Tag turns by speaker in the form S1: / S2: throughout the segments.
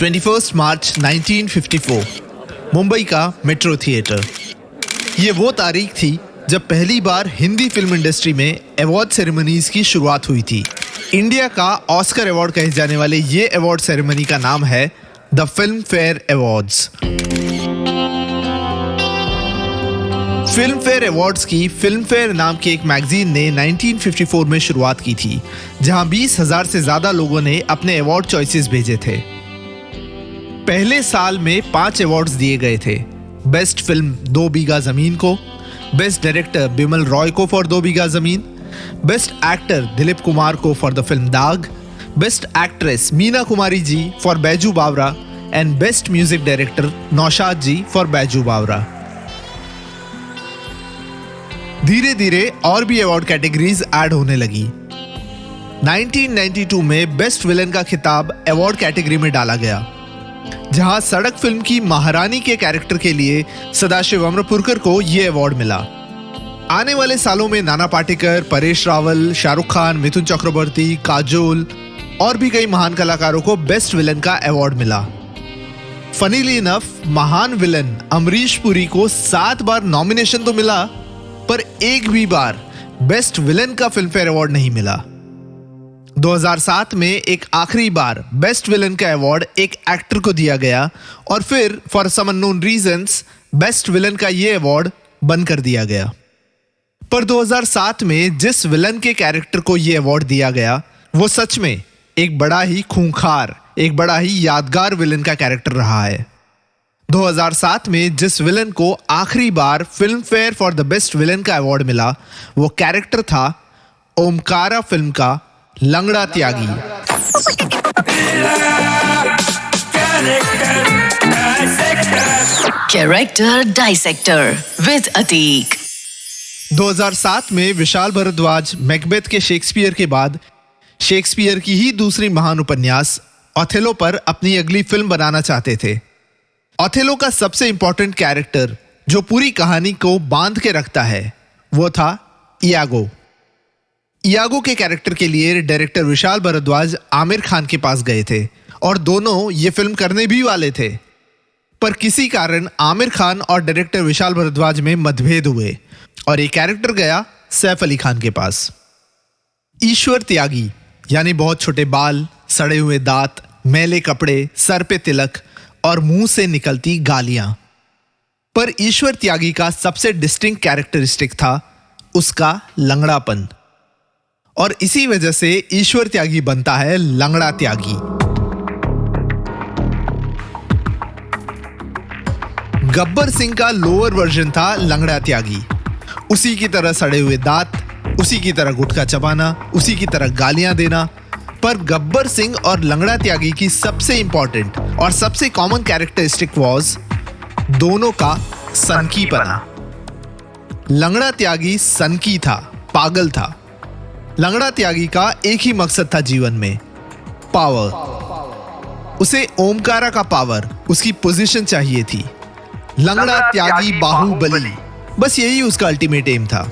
S1: 21 मार्च 1954, मुंबई का metro theatre. ये वो तारीख थी जब पहली बार हिंदी फिल्म इंडस्ट्री में अवार्ड सेरेमनीज की शुरुआत हुई थी। इंडिया का ऑस्कर अवार्ड कहे जाने वाले ये अवार्ड सेरेमनी का नाम है the film fair awards. Film fair awards की फिल्म फेयर नाम के एक मैगजीन ने 1954 में शुरुआत की थी, जहां 20,000 से ज्यादा लोगों ने अपने अवार्ड चॉइसेस भेजे थे। पहले साल में 5 अवार्ड्स दिए गए थे। बेस्ट फिल्म 2 बीघा जमीन को, बेस्ट डायरेक्टर बिमल रॉय को फॉर 2 बीघा जमीन, बेस्ट एक्टर दिलीप कुमार को for the film Daag, best actress Meena Kumari ji for Baiju Bawra and best music director Naushad ji for Baiju Bawra. धीरे धीरे और भी अवार्ड कैटेगरीज ऐड होने लगी। 1992 में बेस्ट विलन का खिताब अवार्ड कैटेगरी में डाला गया, जहां सड़क फिल्म की महारानी के कैरेक्टर के लिए सदाशिव अमरपुरकर को यह अवार्ड मिला। आने वाले सालों में नाना पाटेकर, परेश रावल, शाहरुख खान, मिथुन चक्रवर्ती, काजोल और भी कई महान कलाकारों को बेस्ट विलन का अवार्ड मिला। फनीली इनफ, महान विलन अमरीश पुरी को 7 बार नॉमिनेशन तो मिला, पर एक भी बार बेस्ट विलन का फिल्म फेयर अवार्ड नहीं मिला। 2007 में एक आखिरी बार बेस्ट विलन का अवार्ड एक एक्टर को दिया गया और फिर for some unknown reasons best villain का यह अवार्ड बंद कर दिया गया। पर 2007 में जिस विलन के कैरेक्टर को यह अवार्ड दिया गया वो सच में एक बड़ा ही खूंखार, एक बड़ा ही यादगार विलन का कैरेक्टर रहा है। 2007 में जिस विलन को आखिरी बार Filmfare for the best villain का अवार्ड मिला वो कैरेक्टर था ओमकारा फिल्म का Langda Tyagi.
S2: Character dissector with Atiq.
S1: 2007 में विशाल भारद्वाज मैकबेथ के शेक्सपियर के बाद शेक्सपियर की ही दूसरी महान उपन्यास ओथेलो पर अपनी अगली फिल्म बनाना चाहते थे। ओथेलो का सबसे इंपॉर्टेंट कैरेक्टर जो पूरी कहानी को बांध के रखता है वो था इयागो। इयागो के कैरेक्टर के लिए डायरेक्टर विशाल भारद्वाज आमिर खान के पास गए थे और दोनों ये फिल्म करने भी वाले थे, पर किसी कारण आमिर खान और डायरेक्टर विशाल भारद्वाज में मतभेद हुए और ये कैरेक्टर गया सैफ अली खान के पास। ईश्वर त्यागी यानी बहुत छोटे बाल, सड़े हुए दांत, मैले कपड़े, सर पे तिलक और मुंह से निकलती गालियां। पर ईश्वर त्यागी का सबसे डिस्टिंक्ट कैरेक्टरिस्टिक था उसका लंगड़ापन, और इसी वजह से ईश्वर त्यागी बनता है लंगड़ा त्यागी। गब्बर सिंह का लोअर वर्जन था लंगड़ा त्यागी। उसी की तरह सड़े हुए दांत, उसी की तरह गुटखा चबाना, उसी की तरह गालियां देना। पर गब्बर सिंह और लंगड़ा त्यागी की सबसे इंपॉर्टेंट और सबसे कॉमन कैरेक्टरिस्टिक वाज दोनों का सनकीपना। लंगड़ा त्यागी सनकी था, पागल था। लंगड़ा त्यागी का एक ही मकसद था जीवन में, पावर। उसे ओमकारा का पावर, उसकी पोजीशन चाहिए थी। लंगड़ा त्यागी बाहुबली, बस यही उसका अल्टीमेट एम था।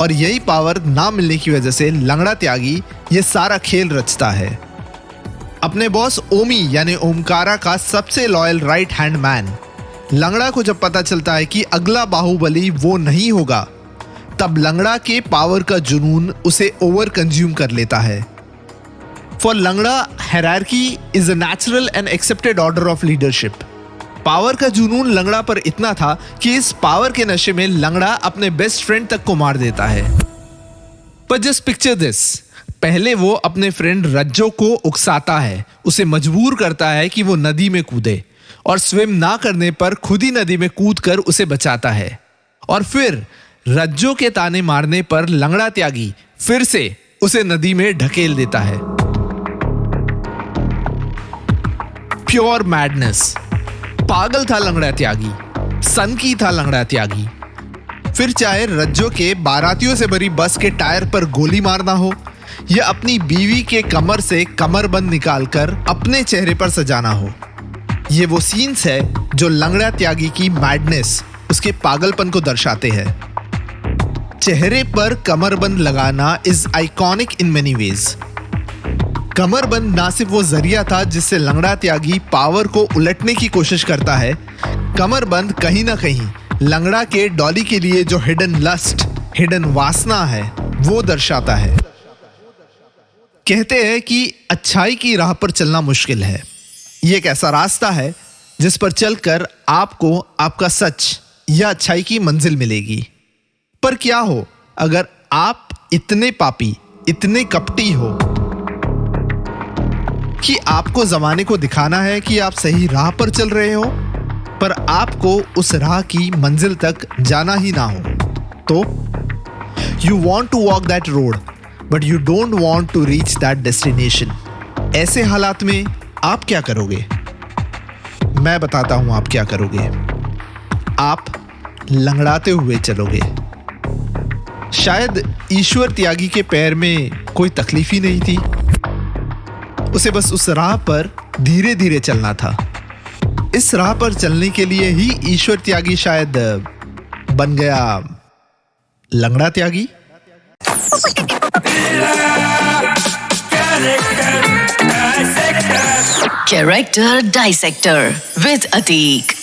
S1: और यही पावर ना मिलने की वजह से लंगड़ा त्यागी ये सारा खेल रचता है। अपने बॉस ओमी यानी ओमकारा का सबसे लॉयल राइट हैंड मैन लंगड़ा को जब पता चलता है कि अगला बाहुबली वो नहीं होगा, तब लंगड़ा के पावर का जुनून उसे ओवर कंज्यूम कर लेता है। फॉर लंगड़ा hierarchy is a natural and accepted order of leadership. Power का जुनून लंगड़ा पर इतना था कि इस पावर के नशे में लंगड़ा अपने बेस्ट फ्रेंड तक को मार देता है। पर जस्ट पिक्चर दिस, पहले वो अपने फ्रेंड रज्जो को उकसाता है, उसे मजबूर करता है कि वो नदी में कूदे, और स्विम ना करने पर खुद ही नदी में कूदकर उसे बचाता है। और फिर रज्जो के ताने मारने पर लंगड़ा त्यागी फिर से उसे नदी में ढकेल देता है। Pure madness. पागल था लंगड़ा त्यागी, सनकी था लंगड़ा त्यागी। फिर चाहे रज्जो के बारातियों से भरी बस के टायर पर गोली मारना हो या अपनी बीवी के कमर से कमरबंद निकालकर अपने चेहरे पर सजाना हो, ये वो सीन्स है जो लंगड़ा त्यागी की मैडनेस, उसके पागलपन को दर्शाते हैं। चेहरे पर कमरबंद लगाना is iconic in many ways. कमरबंद ना सिर्फ वो जरिया था जिससे लंगड़ा त्यागी पावर को उलटने की कोशिश करता है, कमरबंद कहीं ना कहीं लंगड़ा के डॉली के लिए जो हिडन लस्ट, हिडन वासना है वो दर्शाता है। कहते हैं कि अच्छाई की राह पर चलना मुश्किल है। ये एक ऐसा रास्ता है जिस पर चलकर आपको आपका सच या अच्छाई की मंजिल मिलेगी। पर क्या हो अगर आप इतने पापी, इतने कपटी हो कि आपको जमाने को दिखाना है कि आप सही राह पर चल रहे हो, पर आपको उस राह की मंजिल तक जाना ही ना हो, तो you want to walk that road but you don't want to reach that destination. ऐसे हालात में आप क्या करोगे? मैं बताता हूं आप क्या करोगे। आप लंगड़ाते हुए चलोगे। शायद ईश्वर त्यागी के पैर में कोई तकलीफ ही नहीं थी, उसे बस उस राह पर धीरे धीरे चलना था। इस राह पर चलने के लिए ही ईश्वर त्यागी शायद बन गया लंगड़ा त्यागी।
S2: Character Dissector with Atik.